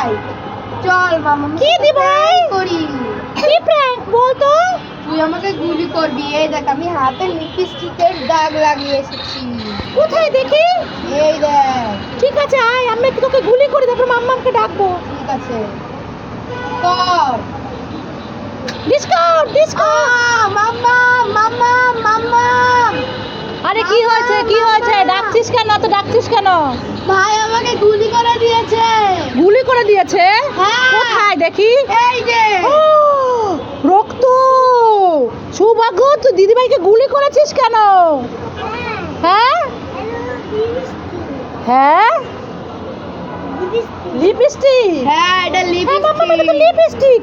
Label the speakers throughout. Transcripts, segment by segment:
Speaker 1: ভাই চল মামা
Speaker 2: কি দি ভাই
Speaker 1: করি
Speaker 2: কি প্র্যাঙ্ক বল তো
Speaker 1: তুই আমাকে গুলি করবি এই দেখ আমি হাতে লিপস্টিকের দাগ লাগিয়ে এসেছি
Speaker 2: কোথায় দেখি
Speaker 1: এই দেখ
Speaker 2: ঠিক আছে আয় আমি তোকে গুলি করে তারপর মাম্মামকে ডাকবো
Speaker 1: ঠিক আছে কর
Speaker 2: ডিসকাউন্ট ডিসকাউন্ট
Speaker 1: মাম্মা মাম্মা মাম্মা
Speaker 2: আরে কি হয়েছে ডাকছিস কেন তো ডাকছিস কেন
Speaker 1: ভাই আমাকে গুলি করে দিয়েছে
Speaker 2: গুলি করে দিয়েছে
Speaker 1: হ্যাঁ।
Speaker 2: কোথায় দেখি
Speaker 1: এই যে
Speaker 2: ও, রক্ত সৌভাগ্য তুই দিদিভাইকে গুলি করেছিস কেন হ্যাঁ হ্যাঁ লিপস্টিক
Speaker 1: হ্যাঁ এটা
Speaker 2: মাম্মা এটা তো
Speaker 1: লিপস্টিক
Speaker 2: লিপস্টিক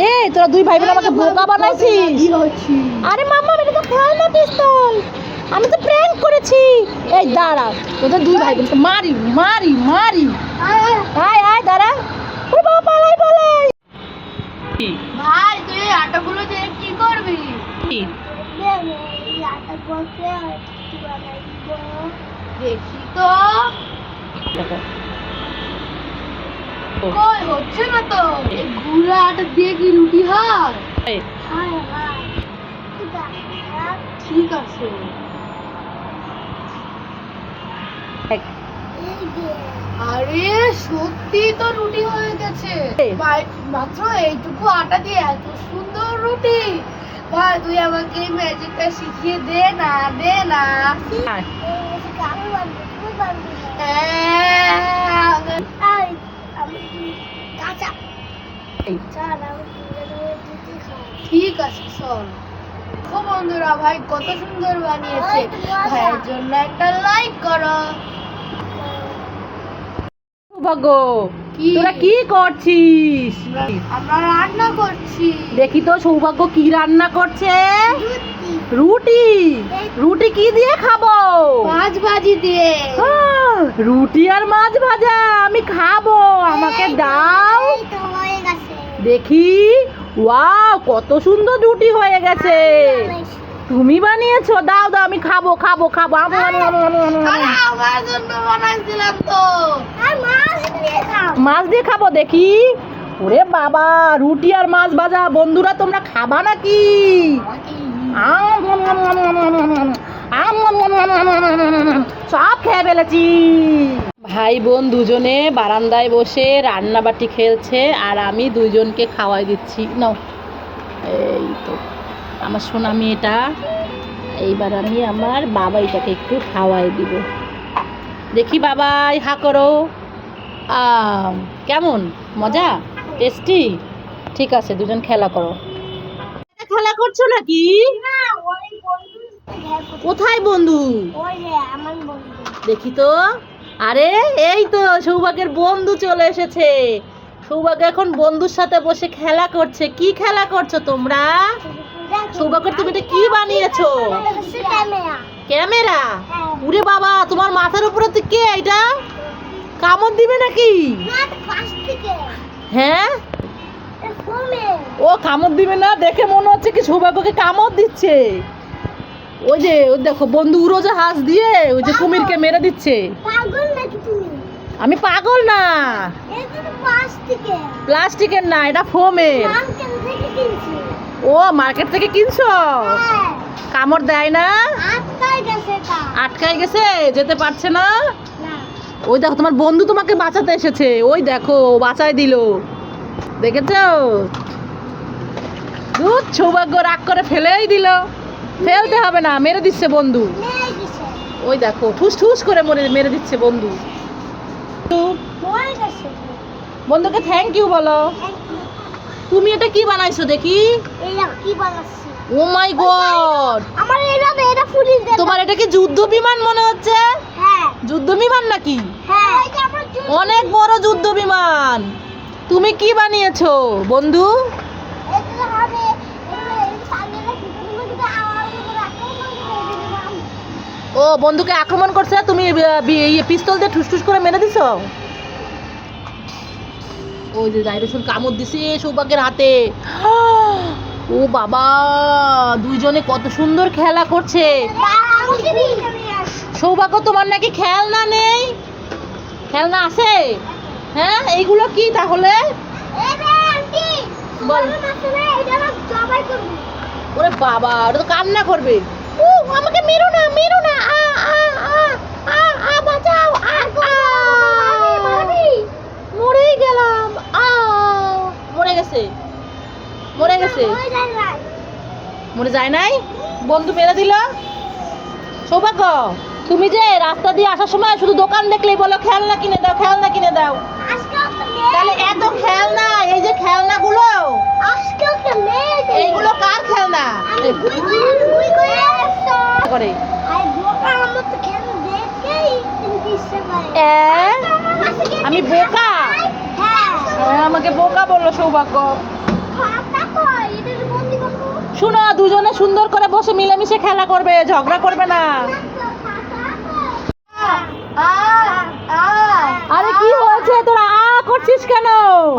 Speaker 2: এই তোরা দুই ভাই বোন আমাকে বোকা বানাইছিস
Speaker 1: কি হচ্ছে
Speaker 2: আরে মাম্মা এটা তো খেলনা পিস্তল আমি তো প্র্যাঙ্ক করেছি এই দাঁড়া তোদের দুই ভাই বোনকে মারি মারি মারি আয় আয় দাঁড়া ওরে বাবা পালাই পালাই
Speaker 1: ভাই তুই এই আটাগুলো দিয়ে কি করবি দেখি তো কই হচ্ছে না তো এই গুঁড়া আটা দিয়ে কি রুটি হয় ঠিক আছে আরে সত্যি তো রুটি হয়ে গেছে ভাই মাত্র এইটুকু আটা দিয়ে এত সুন্দর রুটি ভাই তুই আমাকে ম্যাজিকটা শিখিয়ে দে না ঠিক আছে চল ও বন্ধুরা ভাই কত সুন্দর বানিয়েছে ভাইয়ের জন্য একটা লাইক করো
Speaker 2: সৌভাগ্য
Speaker 1: কি?
Speaker 2: তোরা কি করছিস
Speaker 1: আমরা রান্না করছি
Speaker 2: দেখি তো সৌভাগ্য কি রান্না করছে রুটি রুটি কি দিয়ে খাবো
Speaker 1: মাছ ভাজি দিয়ে
Speaker 2: রুটি আর মাছ ভাজা আমি খাবো আমাকে দাও দেখি ওয়াও কত সুন্দর রুটি হয়ে গেছে তুমি বানিয়েছো দাও দাও আমি খাবো খাবো খাবো
Speaker 1: আরে আমার জন্য বানাইছিলাম তো আর
Speaker 2: মাছ দিয়ে খাবো দেখি ওরে বাবা রুটি আর মাছ ভাজা বন্ধুরা তোমরা খাবা নাকি সব খেয়ে ফেলেছি ভাই বোন দুজনে বারান্দায় বসে রান্নাবাটি খেলছে আর আমি দুইজনকে খাওয়াই দিচ্ছি নাও এই তো আমার সোনা মেয়েটা এইবার আমি আমার বাবাইটাকে একটু খাওয়াই দিব দেখি বাবাই হা করো কেমন মজা টেস্টি ঠিক আছে দুজন খেলা করো খেলা করছো নাকি কোথায় বন্ধু দেখি তো আরে এই তো সৌভাগ্যের বন্ধু চলে এসেছে সৌভাগ্য এখন বন্ধুর সাথে বসে খেলা করছে কি খেলা করছো তোমরা সৌভাগ্য তুমি এটা কি বানিয়েছো ক্যামেরা উরে বাবা তোমার মাথার উপরে তো কে এটা কামড় দিবে নাকি হ্যাঁ ও কামড় দিবে না দেখে মনে হচ্ছে কি সৌভাগ্যকে কামড় দিচ্ছে ওই যে ওই দেখো বন্ধু উড়োজাহাজ দিয়ে ওই যে কুমিরকে মেরে দিচ্ছে আমি পাগল না প্লাস্টিকের না এটা ফোমের ও মার্কেট থেকে কিনছো কামড় দেয় না আটকাই গেছে যেতে পারছে না ওই দেখো তোমার বন্ধু তোমাকে বাঁচাতে এসেছে ওই দেখো বাঁচাই দিল দেখেছো দুধ সৌভাগ্য রাগ করে ফেলেই দিল ফেলতে হবে না মেরে দিচ্ছে বন্ধু ওই দেখো ঠুস ঠুস করে মেরে দিচ্ছে বন্ধু বন্ধুকে থ্যাংক ইউ বলো তুমি এটা কি বানাইছো দেখি ও মাই গড তোমার এটা কি যুদ্ধ বিমান মনে হচ্ছে যুদ্ধ বিমান নাকি অনেক বড় যুদ্ধ বিমান তুমি কি বানিয়েছো বন্ধু ও বন্ধুকে আক্রমণ করছে তুমি পিস্তল দিয়ে ঠুস করে মেরে দিছো ওই যে ডাইরেকশন কামড় দিছে সৌভাগ্যের হাতে ও বাবা দুইজনে কত সুন্দর খেলা করছে সৌভাগ্য তোমার নাকি খেলনা নেই খেলনা আছে হ্যাঁ এইগুলো কি তাহলে? বল। ওরে বাবা, ওটা তো কান্না করবে। আমাকে মেরো না, মেরো না, বাঁচাও, মরেই গেলাম, মরে গেছে, মরে গেছে, মরে যায় নাই, বন্ধু মেরে দিল। সৌভাগ্য, তুমি যে রাস্তা দিয়ে আসার সময় শুধু দোকান দেখলেই বলো খেলনা কিনে দাও, খেলনা কিনে দাও। তাহলে এত খেলনা, এই যে খেলনাগুলো, এইগুলো কার খেলনা? করে আমি বোকা? হ্যাঁ, আমাকে বোকা বললো সৌভাগ্য। শুনো, দুজনে সুন্দর করে বসে মিলেমিশে খেলা করবে, ঝগড়া করবে না। আরে কি হয়েছে, তোরা করছিস কেন?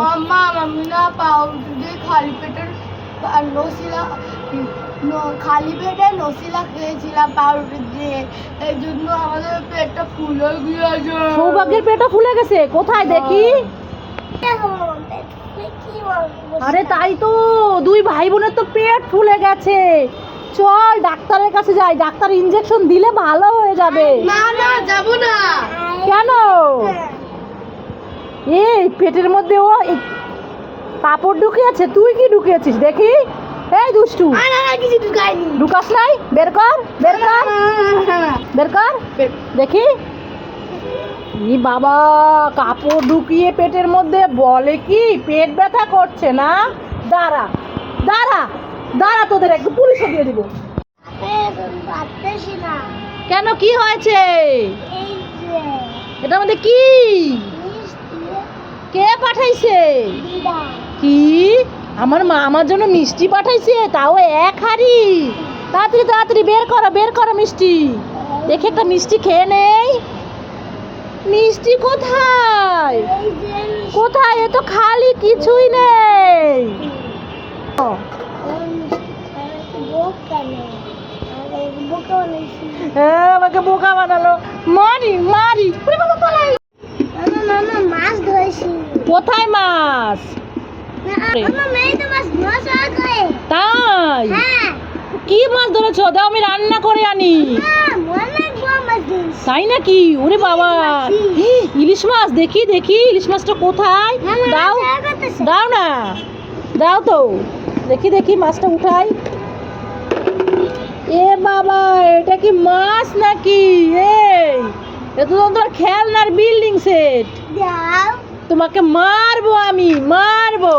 Speaker 1: মাম্মা আমি না পাউরুটি দিয়ে খালি পেটের খালি পেটে নসিলা খেয়েছিলাম পাউরুটি দিয়ে, এই জন্য আমাদের পেটটা ফুলে গিয়েছে।
Speaker 2: সৌভাগ্যের পেটটা ফুলে গেছে, কোথায় দেখি? আরে তাই তো, দুই ভাই বোনের তো পেট ফুলে গেছে। চল ডাক্তারের কাছে যাই, ডাক্তার ইনজেকশন দিলে ভালো হয়ে যাবে।
Speaker 1: না না, যাবো না।
Speaker 2: কেন? এই পেটের মধ্যে ও কাপড় ঢুকিয়েছে, তুই কি ঢুকিয়েছিস দেখি? এই দুষ্টু,
Speaker 1: কিছু ঢুকাইনি।
Speaker 2: ঢুকাস নাই? বের কর, বের কর, বের কর দেখি। ই বাবা, কাপড় ঢুকিয়ে পেটের মধ্যে, বলে কি পেট ব্যথা করছে না? দাঁড়া দাঁড়া দাঁড়া, তোদের একটু পুলিশে দিয়ে দিব। কেন, কি হয়েছে? এটার মধ্যে কি? কে পাঠাইছে? কি? আমার মা আমার জন্য মিষ্টি পাঠাইছে, তাও এক হাড়ি। তাড়াতাড়ি তাড়াতাড়ি বের করো মিষ্টি। দেখে একটা মিষ্টি খেয়ে নেই। মিষ্টি কোথায়? কোথায়? এ তো খালি, কিছুই নেই। হ্যাঁ, আমাকে বোকা বানালো। মারি মারি।
Speaker 1: মাছ ধরেছি।
Speaker 2: কোথায় মাছ? তাই? কি মাছ ধরেছো? দাও আমি রান্না করে আনি। তাই নাকি? ওরে বাবা, ইলিশ মাছ, দেখি দেখি ইলিশ মাছটা কোথায়? দাও দাও না, দাও তো দেখি দেখি মাছটা উঠাই। এ বাবা, এটা কি মাছ নাকি? এটা তো তোমার খেলনার বিল্ডিং সেট। তোমাকে মারবো, আমি মারবো।